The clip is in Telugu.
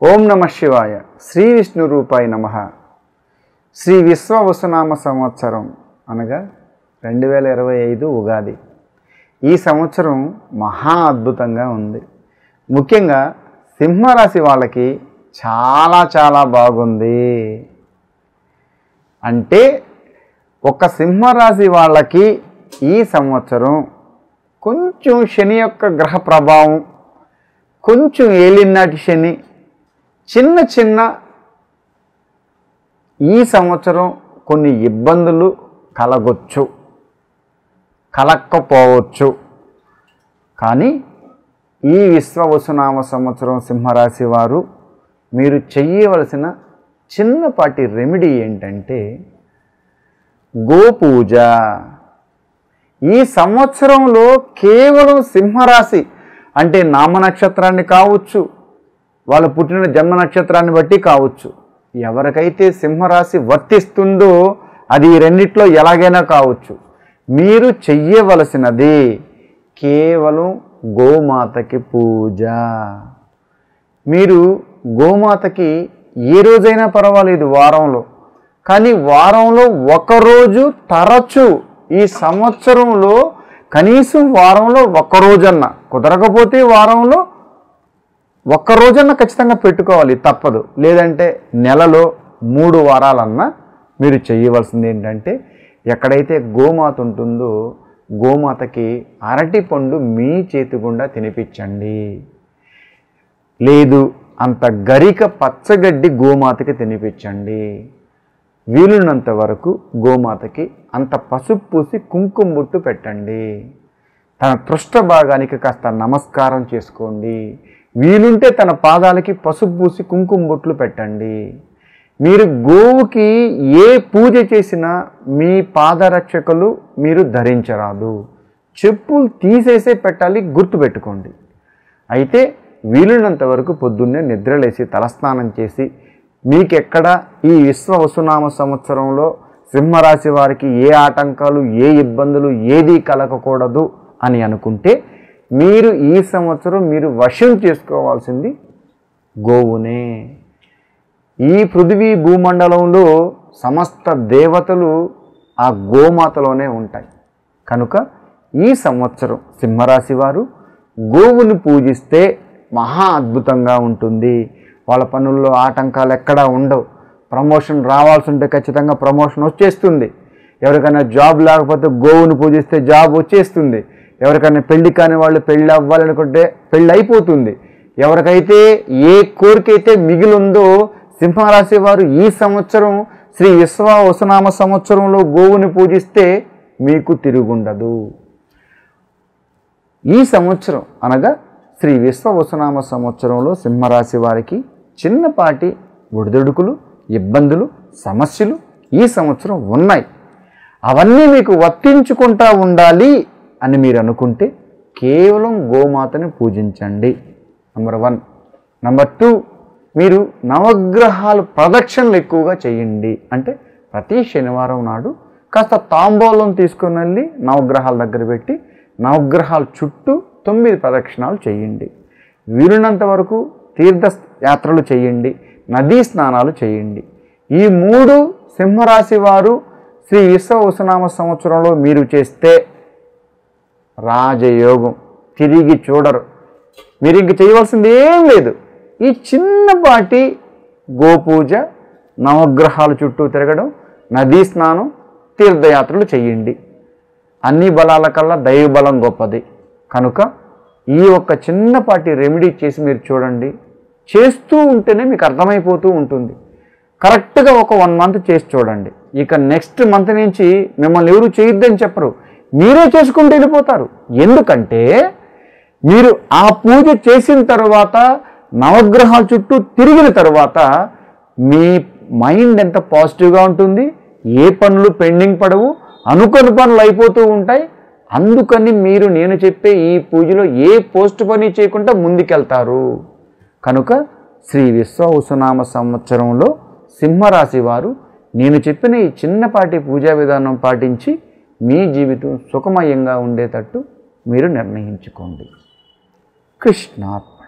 ఓం నమ శివాయ. శ్రీ విష్ణు రూపాయ నమః. శ్రీ విశ్వవసునామ సంవత్సరం అనగా 2025 ఉగాది. ఈ సంవత్సరం మహా అద్భుతంగా ఉంది. ముఖ్యంగా సింహరాశి వాళ్ళకి చాలా బాగుంది. అంటే ఒక సింహరాశి వాళ్ళకి ఈ సంవత్సరం కొంచెం శని యొక్క గ్రహ ప్రభావం, కొంచెం ఏలినాటి శని, చిన్న ఈ సంవత్సరం కొన్ని ఇబ్బందులు కలగొచ్చు, కలక్కపోవచ్చు. కానీ ఈ విశ్వవసునామ సంవత్సరం సింహరాశి వారు మీరు చెయ్యవలసిన చిన్నపాటి రెమెడీ ఏంటంటే గోపూజ. ఈ సంవత్సరంలో కేవలం సింహరాశి అంటే నామ నక్షత్రాన్ని కావచ్చు, వాళ్ళు పుట్టిన జన్మ నక్షత్రాన్ని బట్టి కావచ్చు, ఎవరికైతే సింహరాశి వర్తిస్తుందో అది ఈ రెండిట్లో ఎలాగైనా కావచ్చు, మీరు చెయ్యవలసినది కేవలం గోమాతకి పూజ. మీరు గోమాతకి ఏ రోజైనా పర్వాలేదు వారంలో, కానీ వారంలో ఒకరోజు తరచు, ఈ సంవత్సరంలో కనీసం వారంలో ఒక్కరోజన్నా, కుదరకపోతే వారంలో ఒక్కరోజన్నా ఖచ్చితంగా పెట్టుకోవాలి, తప్పదు. లేదంటే నెలలో 3 వారాలన్నా మీరు చేయవలసింది ఏంటంటే ఎక్కడైతే గోమాత ఉంటుందో గోమాతకి అరటిపండు మీ చేతి గుండా తినిపించండి. లేదు అంత గరిక పచ్చగడ్డి గోమాతకి తినిపించండి. వీలున్నంత వరకు గోమాతకి అంత పసుపు పూసి కుంకుమ బొట్టు పెట్టండి. తన పృష్ఠ భాగానికి కాస్త నమస్కారం చేసుకోండి. వీలుంటే తన పాదాలకి పసుపు పూసి కుంకుమ బొట్లు పెట్టండి. మీరు గోవుకి ఏ పూజ చేసినా మీ పాదరక్షకులు మీరు ధరించరాదు, చెప్పులు తీసేసే పెట్టాలి, గుర్తుపెట్టుకోండి. అయితే వీలున్నంత వరకు పొద్దున్నే నిద్రలేసి తలస్నానం చేసి మీకెక్కడ ఈ విశ్వవసునామ సంవత్సరంలో సింహరాశి వారికి ఏ ఆటంకాలు, ఏ ఇబ్బందులు, ఏదీ కలగకూడదు అని అనుకుంటే మీరు ఈ సంవత్సరం మీరు వశం చేసుకోవాల్సింది గోవునే. ఈ పృథివీ భూమండలంలో సమస్త దేవతలు ఆ గోమాతలోనే ఉంటాయి. కనుక ఈ సంవత్సరం సింహరాశి వారు గోవుని పూజిస్తే మహా అద్భుతంగా ఉంటుంది. వాళ్ళ పనుల్లో ఆటంకాలు ఎక్కడా ఉండవు. ప్రమోషన్ రావాల్సి ఉంటే ఖచ్చితంగా ప్రమోషన్ వచ్చేస్తుంది. ఎవరికైనా జాబ్ లేకపోతే గోవుని పూజిస్తే జాబ్ వచ్చేస్తుంది. ఎవరికైనా పెళ్లి కాని వాళ్ళు పెళ్ళి అవ్వాలనుకుంటే పెళ్ళి అయిపోతుంది. ఎవరికైతే ఏ కోరికైతే మిగిలిందో సింహరాశి వారు ఈ సంవత్సరం శ్రీ విశ్వవసునామ సంవత్సరంలో గోవుని పూజిస్తే మీకు తిరుగుండదు. ఈ సంవత్సరం అనగా శ్రీ విశ్వవసునామ సంవత్సరంలో సింహరాశి వారికి చిన్నపాటి ఒడిదుడుకులు, ఇబ్బందులు, సమస్యలు ఈ సంవత్సరం ఉన్నాయి. అవన్నీ మీకు వర్తించుకుంటూ ఉండాలి అని మీరు అనుకుంటే కేవలం గోమాతని పూజించండి. నంబర్ 1. నంబర్ 2, మీరు నవగ్రహాలు ప్రదక్షిణలు ఎక్కువగా చేయండి. అంటే ప్రతి శనివారం నాడు కాస్త తాంబూలం తీసుకుని వెళ్ళి నవగ్రహాల దగ్గర పెట్టి నవగ్రహాల చుట్టూ 9 ప్రదక్షిణాలు చేయండి. వీలున్నంత వరకు తీర్థయాత్రలు చేయండి, నదీ స్నానాలు చేయండి. ఈ 3 సింహరాశి వారు శ్రీ విశ్వవసునామ సంవత్సరంలో మీరు చేస్తే రాజయోగం, తిరిగి చూడరు. మీరు ఇంక చేయవలసింది ఏం లేదు. ఈ చిన్నపాటి గోపూజ, నవగ్రహాల చుట్టూ తిరగడం, నదీ స్నానం, తీర్థయాత్రలు చేయండి. అన్ని బలాల కల్లా దైవ బలం గొప్పది. కనుక ఈ ఒక్క చిన్నపాటి రెమెడీ చేసి మీరు చూడండి. చేస్తూ ఉంటేనే మీకు అర్థమైపోతూ ఉంటుంది. కరెక్ట్గా ఒక 1 మంత్ చేసి చూడండి. ఇక నెక్స్ట్ మంత్ నుంచి మిమ్మల్ని ఎవరు చేయొద్దని చెప్పరు, మీరే చేసుకుంటూ వెళ్ళిపోతారు. ఎందుకంటే మీరు ఆ పూజ చేసిన తర్వాత నవగ్రహాల చుట్టూ తిరిగిన తర్వాత మీ మైండ్ ఎంత పాజిటివ్గా ఉంటుంది, ఏ పనులు పెండింగ్ పడవు, అనుకోని పనులు అయిపోతూ ఉంటాయి. అందుకని మీరు నేను చెప్పే ఈ పూజలో ఏ పోస్ట్ పని చేయకుండా ముందుకెళ్తారు. కనుక శ్రీ విశ్వవసునామ సంవత్సరంలో సింహరాశి వారు నేను చెప్పిన ఈ చిన్నపాటి పూజా విధానం పాటించి మీ జీవితం సుఖమయంగా ఉండేటట్టు మీరు నిర్ణయించుకోండి. కృష్ణార్పణమస్తు.